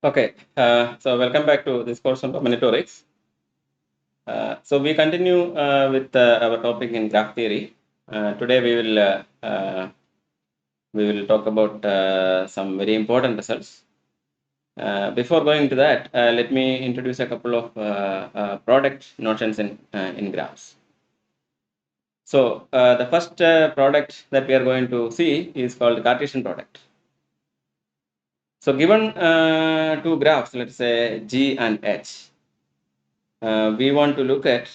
Okay, so welcome back to this course on combinatorics. So we continue with our topic in graph theory. Today we will talk about some very important results. Before going to that, let me introduce a couple of product notions in graphs. So the first product that we are going to see is called Cartesian product. So given two graphs, let's say G and H, we want to look at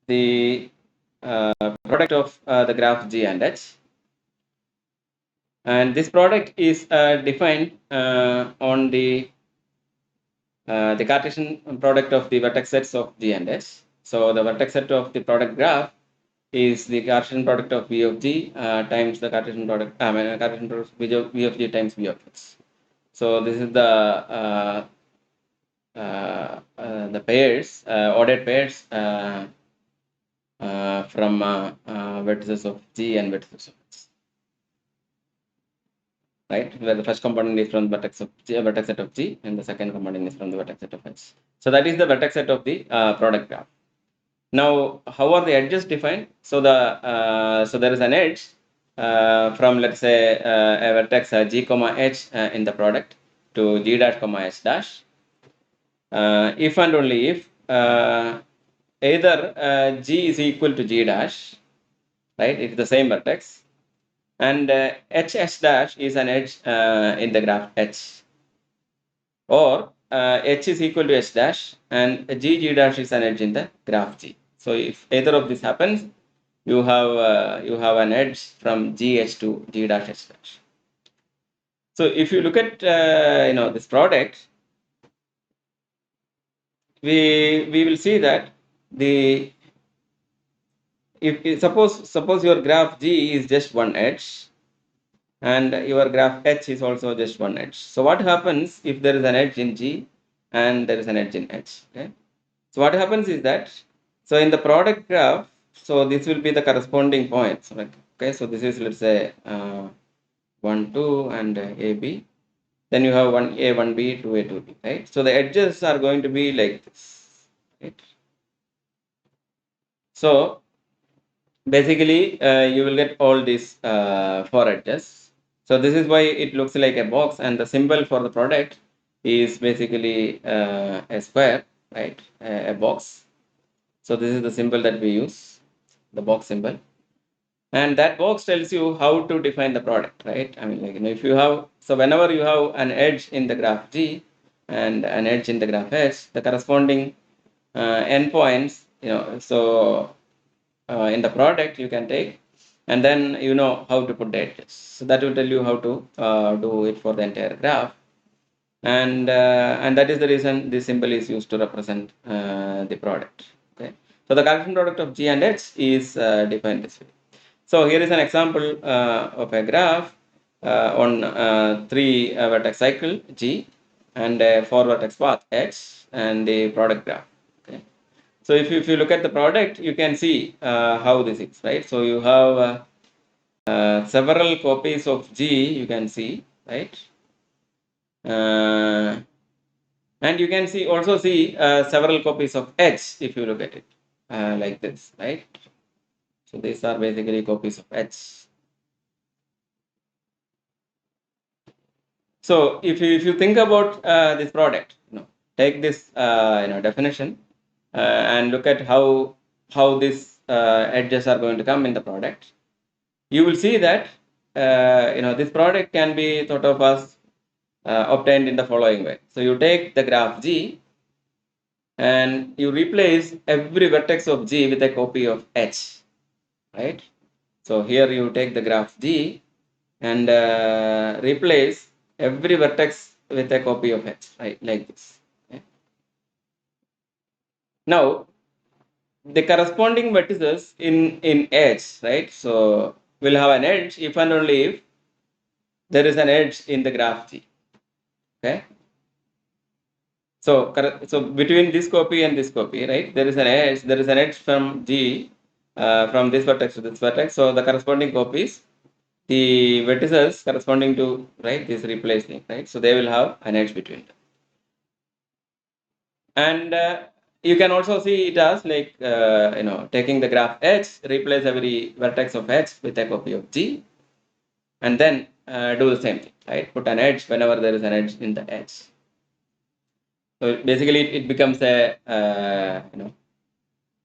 the product of the graph G and H. And this product is defined on the Cartesian product of the vertex sets of G and H. So the vertex set of the product graph is the Cartesian product of V of G times the Cartesian product, Cartesian product V of G times V of X. So this is the pairs, ordered pairs from vertices of G and vertices of X. Right, where the first component is from the vertex of G, vertex set of G, and the second component is from the vertex set of H. So that is the vertex set of the product graph. Now, how are the edges defined? So so there is an edge from, let's say, a vertex G comma H in the product to G dash comma H dash. If and only if either G is equal to G dash, right? It's the same vertex, and H dash is an edge in the graph H, or H is equal to H dash and G dash is an edge in the graph G. So if either of this happens, you have an edge from GH to G dash H dash. So if you look at this product, we will see that the if suppose your graph G is just one edge, and your graph H is also just one edge. So what happens if there is an edge in G and there is an edge in H? Okay. So what happens is that, so in the product graph, so this will be the corresponding points. Okay, so this is, let's say, 1, 2 and AB. Then you have 1A, 1B, 2A, 2B, right? So the edges are going to be like this, right? So basically, you will get all these 4 edges. So this is why it looks like a box, and the symbol for the product is basically a square, right? A box. So this is the symbol that we use, the box symbol. And that box tells you how to define the product, right? I mean, like, if you have, so whenever you have an edge in the graph G and an edge in the graph H, the corresponding endpoints, so in the product you can take, and then you know how to put the edges. So that will tell you how to do it for the entire graph. And that is the reason this symbol is used to represent the product. Okay, so the Cartesian product of G and H is defined this way. So here is an example of a graph on 3 vertex cycle G and a 4 vertex path H and the product graph. Okay, so if you look at the product, you can see how this is, right? So you have several copies of G, you can see, right? And you can also see several copies of H if you look at it like this, right? So these are basically copies of H. So if you think about this product, take this definition and look at how these edges are going to come in the product. You will see that this product can be thought of as obtained in the following way. So you take the graph G and you replace every vertex of G with a copy of H, right? So here you take the graph G and replace every vertex with a copy of H, right? Like this. Okay? Now, the corresponding vertices in H, right? So we'll have an edge if and only if there is an edge in the graph G. Okay. So between this copy and this copy, right? There is an edge. There is an edge from G from this vertex to this vertex. So the corresponding copies, the vertices corresponding to, right, this replacing, right? So they will have an edge between them. And you can also see it as like, taking the graph H, replace every vertex of H with a copy of G, and then do the same thing, right? Put an edge whenever there is an edge in the edge. So basically, it becomes a,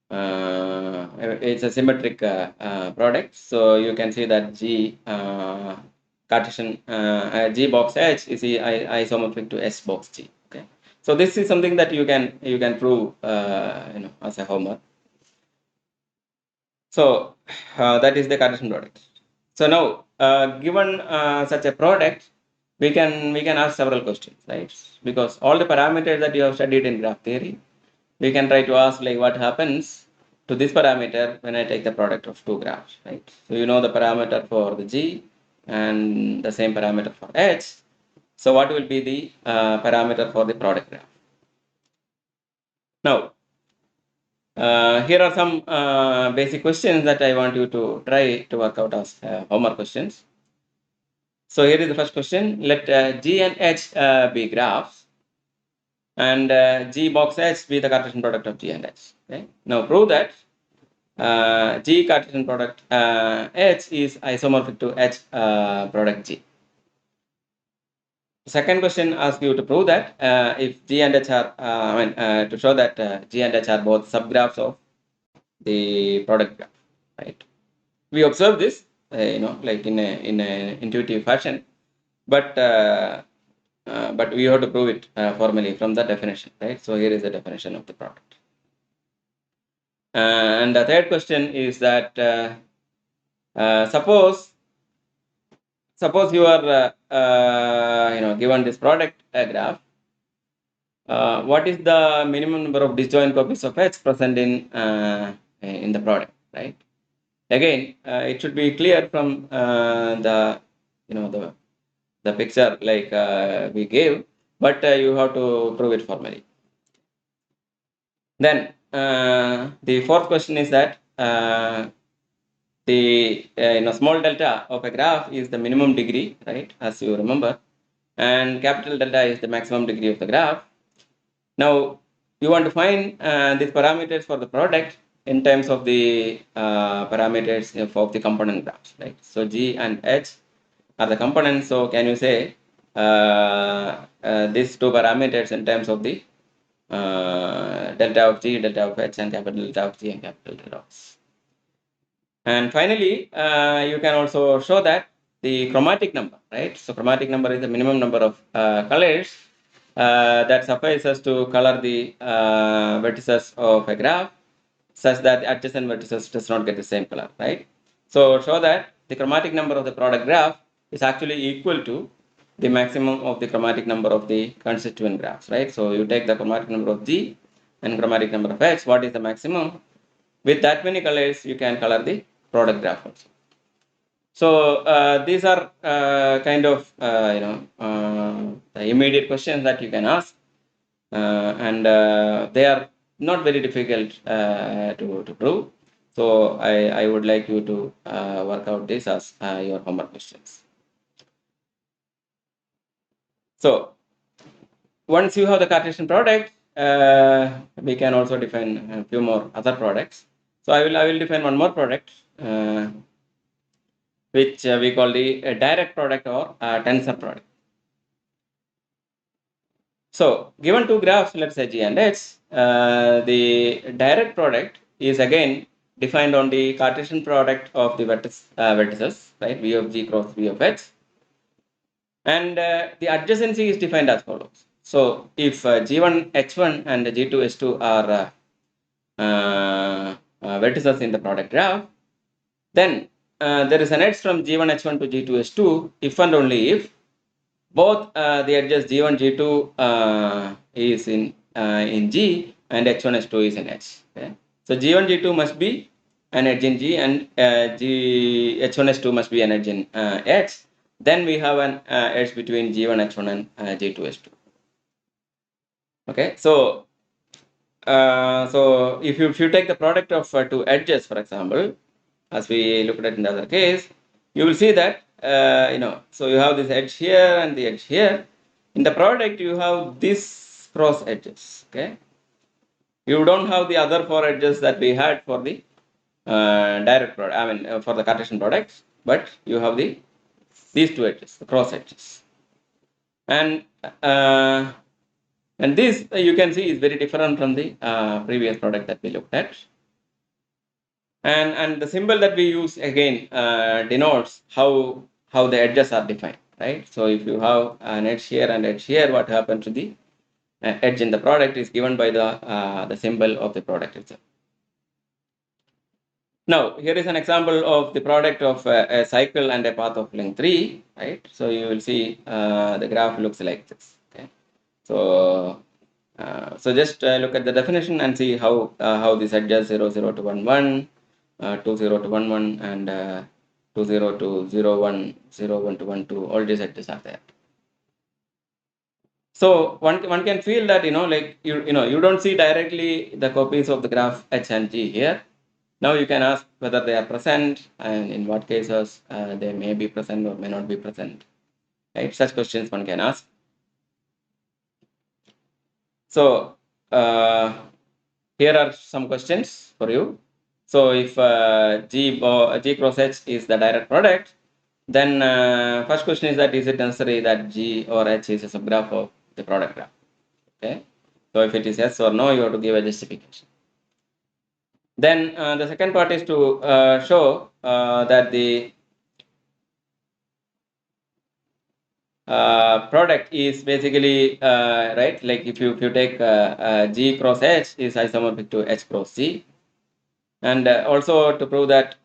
it's a symmetric product. So you can see that G Cartesian G box H is isomorphic to S box G. Okay. So this is something that you can prove as a homework. So that is the Cartesian product. So now, given such a product, we can ask several questions, right? Because all the parameters that you have studied in graph theory, we can try to ask like what happens to this parameter when I take the product of two graphs, right? So you know the parameter for the G and the same parameter for H. So what will be the parameter for the product graph? Now, here are some basic questions that I want you to try to work out as homework questions. So here is the first question. Let G and H be graphs, and G box H be the Cartesian product of G and H. Okay. Now prove that G Cartesian product H is isomorphic to H product G. Second question asks you to prove that if G and H are, to show that G and H are both subgraphs of the product graph, right? We observe this, like in a intuitive fashion, but we have to prove it formally from the definition, right? So here is the definition of the product. And the third question is that suppose you are given this product graph. What is the minimum number of disjoint copies of H present in the product, right? Again, it should be clear from the picture like we gave, but you have to prove it formally. Then the fourth question is that the small delta of a graph is the minimum degree, right? As you remember, and capital delta is the maximum degree of the graph. Now you want to find these parameters for the product in terms of the parameters of the component graphs, right? So G and H are the components. So can you say these two parameters in terms of the delta of G, delta of H, and capital delta of G and capital delta of H. And finally, you can also show that the chromatic number, right? So chromatic number is the minimum number of colors that suffices to color the vertices of a graph such that adjacent vertices does not get the same color, right? So show that the chromatic number of the product graph is actually equal to the maximum of the chromatic number of the constituent graphs, right? So you take the chromatic number of G and chromatic number of H, what is the maximum? With that many colors, you can color the product graph also. So these are kind of the immediate questions that you can ask, and they are not very difficult to prove. So I would like you to work out this as your homework questions. So once you have the Cartesian product, we can also define a few more other products. So I will define one more product, which we call the direct product or tensor product. So given two graphs, let's say G and H, the direct product is again defined on the Cartesian product of the vertices, right? V of G cross V of H. And the adjacency is defined as follows. So if G1 H1 and G2 H2 are vertices in the product graph, then there is an edge from G1 H1 to G2 H2 if and only if both the edges G1 G2 is in G and H1 H2 is in H. Okay? So G1 G2 must be an edge in G and H1 H2 must be an edge in H. Then we have an edge between G1 H1 and G2 H2. Okay, so if you take the product of two edges, for example, as we looked at in the other case, you will see that so you have this edge here and the edge here. In the product, you have these cross edges. Okay, You don't have the other four edges that we had for the direct product, for the Cartesian products, but you have these two edges, the cross edges. And this you can see is very different from the previous product that we looked at. And the symbol that we use again denotes how the edges are defined, right? So if you have an edge here and edge here, what happens to the edge in the product is given by the symbol of the product itself. Now, here is an example of the product of a cycle and a path of length 3, right? So you will see the graph looks like this, okay? So just look at the definition and see how this edges 0, 0 to 1, 1, 2, 0 to 1, 1, and 2, 0 to 0, 1, 0, 1 to 1, 2, all these edges are there. So one can feel that, like you don't see directly the copies of the graph H and G here. Now you can ask whether they are present and in what cases they may be present or may not be present. Right? Such questions one can ask. So here are some questions for you. So if G cross H is the direct product, then first question is that is it necessary that G or H is a subgraph of the product graph? Okay. So if it is yes or no, you have to give a justification. Then the second part is to show that the product is basically right, like if you take G cross H is isomorphic to H cross G, and also to prove that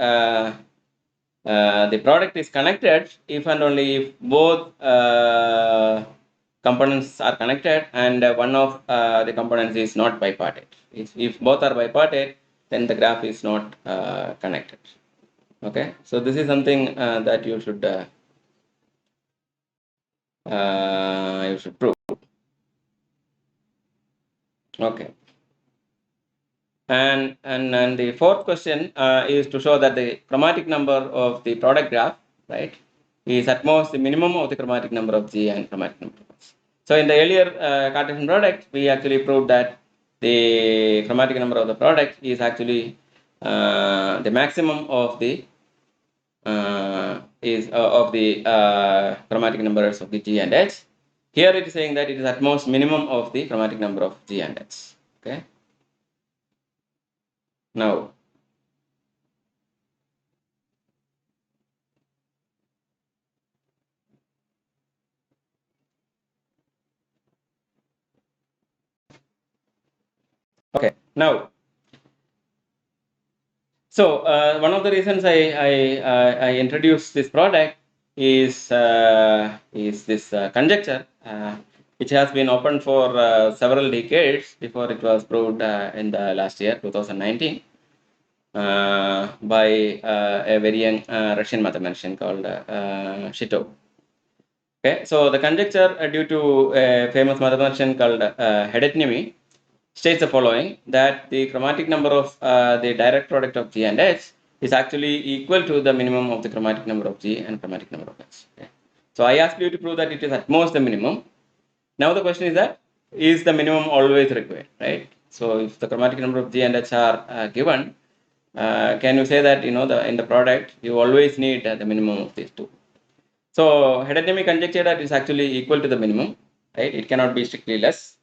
the product is connected if and only if both components are connected and one of the components is not bipartite. If both are bipartite, then the graph is not connected. Okay, so this is something that you should prove. Okay. And the fourth question is to show that the chromatic number of the product graph, right, is at most the minimum of the chromatic number of G and chromatic number of H. So in the earlier Cartesian product, we actually proved that the chromatic number of the product is actually the maximum of the chromatic numbers of the G and H. Here it is saying that it is at most minimum of the chromatic number of G and H. Okay. Now, okay. Now, so one of the reasons I introduced this product is this conjecture, which has been open for several decades before it was proved in the last year, 2019, by a very young Russian mathematician called Shitov. Okay, so the conjecture due to a famous mathematician called Hedetnimi states the following, that the chromatic number of the direct product of G and H is actually equal to the minimum of the chromatic number of G and chromatic number of H. Okay. So I asked you to prove that it is at most the minimum. Now the question is that, is the minimum always required, right? So if the chromatic number of G and H are given, can you say that, in the product, you always need the minimum of these two? So Hedetnami conjecture that is actually equal to the minimum, right? It cannot be strictly less.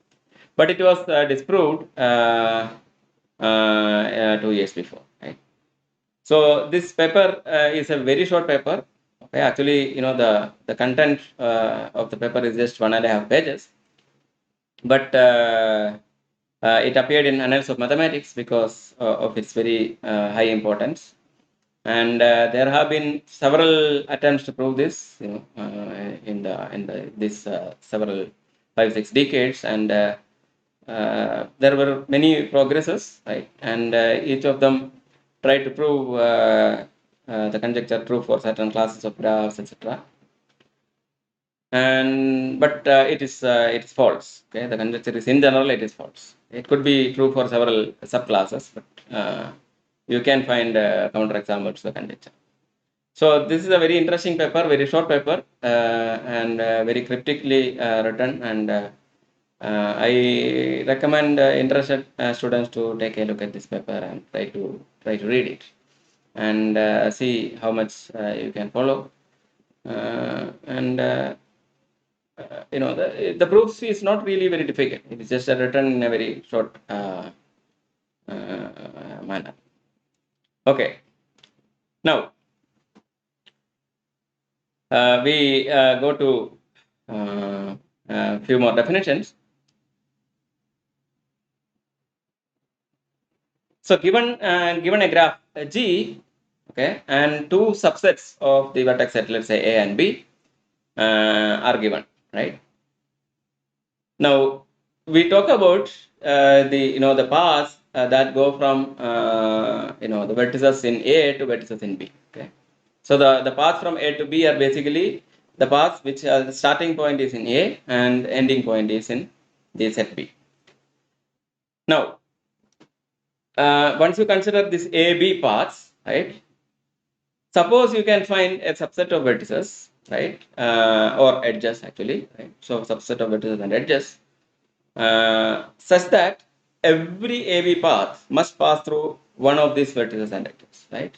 But it was disproved 2 years before, right? So this paper is a very short paper. Okay, actually, the content of the paper is just 1.5 pages, but it appeared in Annals of Mathematics because of its very high importance. And there have been several attempts to prove this, in this several 5-6 decades, and there were many progresses, right? And each of them tried to prove the conjecture true for certain classes of graphs, etc. But it is false. Okay, the conjecture is in general it is false. It could be true for several subclasses, but you can find counterexamples to the conjecture. So this is a very interesting paper, very short paper, and very cryptically written, and I recommend interested students to take a look at this paper and try to read it and see how much you can follow. And the proofs is not really very difficult. It is just written in a very short manner. Okay. Now we go to a few more definitions. So given a graph G, okay, and two subsets of the vertex set, let's say A and B, are given, right? Now we talk about the paths that go from the vertices in A to vertices in B. Okay, so the paths from A to B are basically the paths which the starting point is in A and ending point is in the set B. Now, once you consider this A-B paths, right? Suppose you can find a subset of vertices, right, or edges actually, right? So subset of vertices and edges, such that every AB path must pass through one of these vertices and edges, right?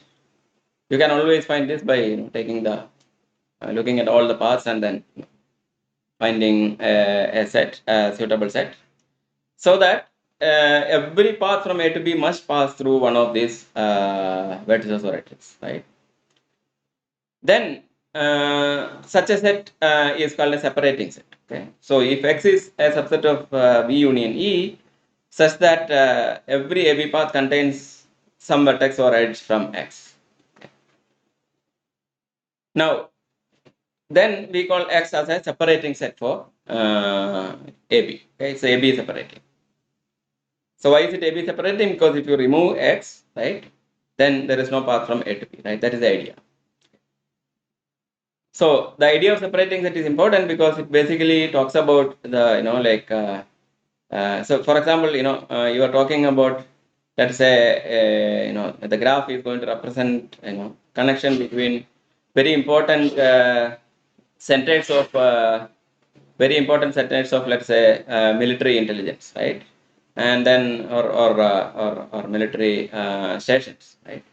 You can always find this by taking the looking at all the paths and then finding a set, a suitable set, so that every path from A to B must pass through one of these vertices or edges, right? Then such a set is called a separating set. Okay, so if X is a subset of V union E, such that every AB path contains some vertex or edge from X. Okay. Now, then we call X as a separating set for AB. Okay, so AB is separating. So why is it AB separating? Because if you remove X, right, then there is no path from A to B, right? That is the idea. So the idea of separating set is important because it basically talks about the so for example you are talking about, let's say the graph is going to represent connection between very important centers of let's say military intelligence, right, and then or military stations, right,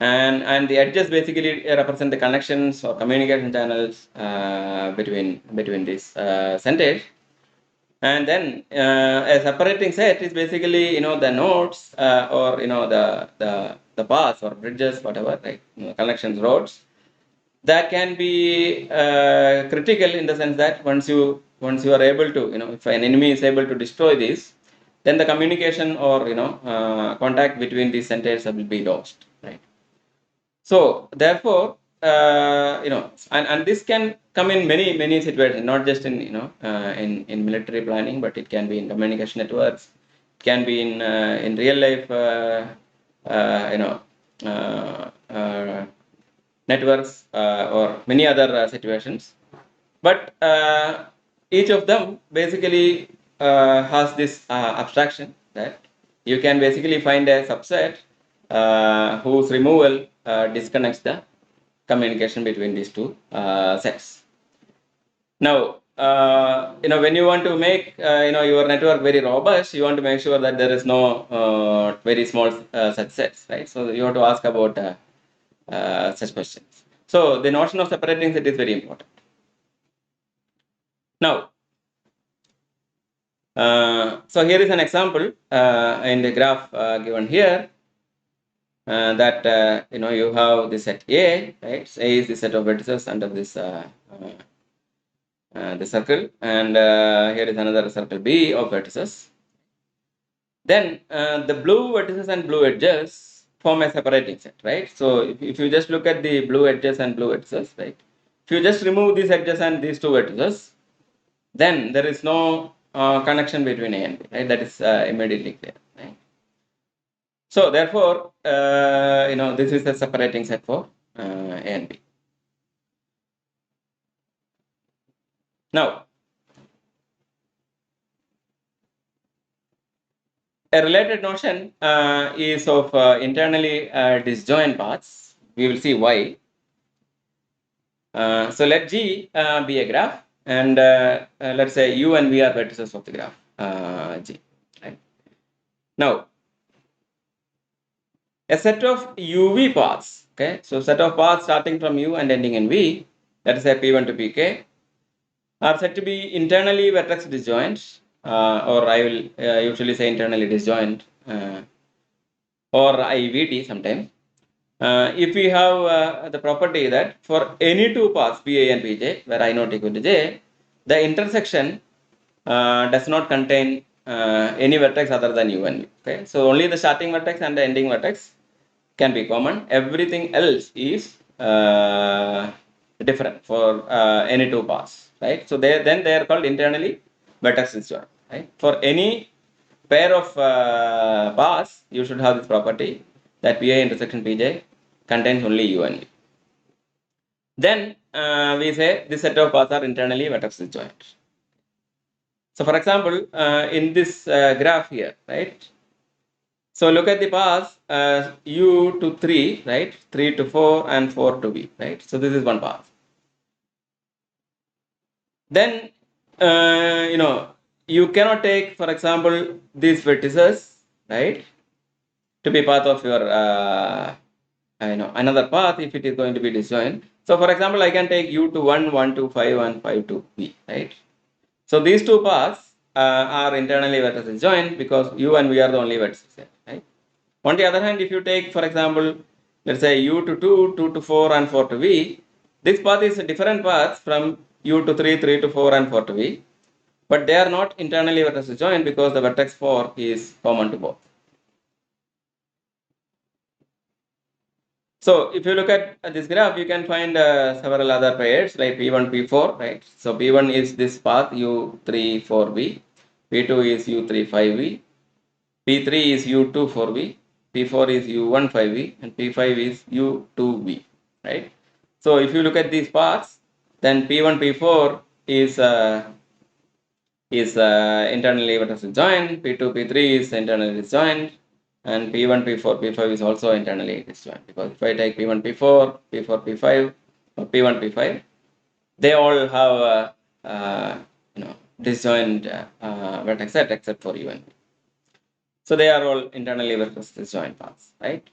and the edges basically represent the connections or communication channels between these centers. And then a separating set is basically the nodes or the paths or bridges, whatever, right, connections, roads, that can be critical in the sense that once you are able to if an enemy is able to destroy this, then the communication or contact between these centers will be lost, right? So therefore, and this can come in many situations, not just in in military planning, but it can be in communication networks, it can be in real life, uh, uh, networks or many other situations. But each of them basically has this abstraction that you can basically find a subset whose removal disconnects the communication between these two sets. Now, when you want to make your network very robust, you want to make sure that there is no very small such sets, right? So you have to ask about such questions. So the notion of separating set is very important. Now, so here is an example in the graph given here. That you have the set A, right? So A is the set of vertices under this the circle, and here is another circle B of vertices. Then the blue vertices and blue edges form a separating set, right? So if you just look at the blue edges and blue vertices, right? If you just remove these edges and these two vertices, then there is no connection between A and B, right? That is immediately clear, right? So therefore, this is a separating set for A and B. Now, a related notion is of internally disjoint paths. We will see why. So let G be a graph, and let's say U and V are vertices of the graph G. Right? Now, a set of UV paths, okay, so set of paths starting from U and ending in V, that is a P1 to Pk, are said to be internally vertex disjoint, or I will usually say internally disjoint, or IVD sometimes. If we have the property that for any two paths Pi and Pj, where I not equal to j, the intersection does not contain any vertex other than u and v. Okay, so only the starting vertex and the ending vertex can be common. Everything else is different for any two paths, right? So they are called internally vertex disjoint, right? For any pair of paths, you should have this property that Pi intersection Pj contains only u and v. Then we say this set of paths are internally vertex disjoint. So for example, in this graph here, right? So look at the paths u to 3, right? 3 to 4 and 4 to v, right? So this is one path. Then, you cannot take, for example, these vertices, right? To be part of your, another path if it is going to be disjoint. So for example, I can take u to 1, 1 to 5 and 5 to v, right? So these two paths are internally vertex disjoint because u and v are the only vertices here, right? On the other hand, if you take, for example, let's say u to 2, 2 to 4 and 4 to v, this path is a different path from u to 3, 3 to 4 and 4 to v, but they are not internally vertex disjoint because the vertex 4 is common to both. So if you look at this graph, you can find several other pairs like P1, P4, right? So P1 is this path U3, 4V, P2 is U3, 5V, P3 is U2, 4V, P4 is U1, 5V, and P5 is U2V, right? So if you look at these paths, then P1, P4 is internally vertex disjoint, P2, P3 is internally disjoint, and P1, P4, P5 is also internally disjoint because if I take P1, P4, P4, P5, or P1, P5, they all have disjoint vertex set except for U and V. So they are all internally vertex disjoint paths, right?